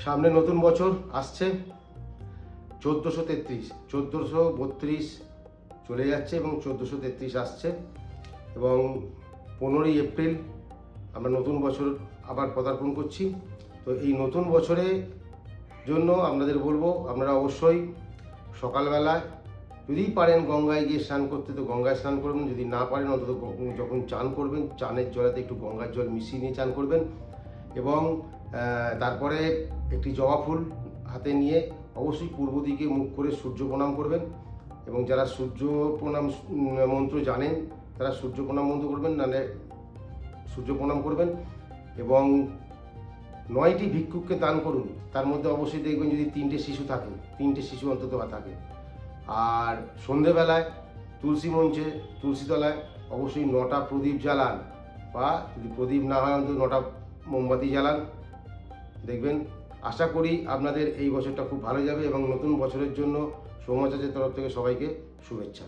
সামনে নতুন বছর আসছে 1433, 1432 চলে যাচ্ছে এবং 1433 আসছে এবং 15ই এপ্রিল আমরা নতুন বছর আবার পদার্পণ করছি। তো এই নতুন বছরের জন্য আপনাদের বলবো, আপনারা অবশ্যই সকালবেলায় যদি পারেন গঙ্গায় গিয়ে স্নান করতে তো গঙ্গায় স্নান করবেন, যদি না পারেন অন্তত যখন চান করবেন চানের জলেতে একটু গঙ্গার জল মিশিয়ে নিয়ে চান করবেন এবং তারপরে একটি জবা ফুল হাতে নিয়ে অবশ্যই পূর্ব দিকে মুখ করে সূর্য প্রণাম করবেন এবং যারা সূর্য প্রণাম মন্ত্র জানেন তারা সূর্য প্রণাম মন্ত্র করবেন, নাহলে সূর্য প্রণাম করবেন এবং 9টি ভিক্ষুককে দান করুন। তার মধ্যে অবশ্যই দেখবেন যদি 3টে শিশু থাকে, 3টে শিশু অন্তত থাকে। আর সন্ধেবেলায় তুলসী মঞ্চে, তুলসী তলায় অবশ্যই 9টা প্রদীপ জ্বালান, বা যদি প্রদীপ না হয় অন্তত 9টা মোমবাতি জ্বালান। দেখবেন, আশা করি আপনাদের এই বছরটা খুব ভালো যাবে এবং নতুন বছরের জন্য সৌমাচার্যের তরফ থেকে সবাইকে শুভেচ্ছা।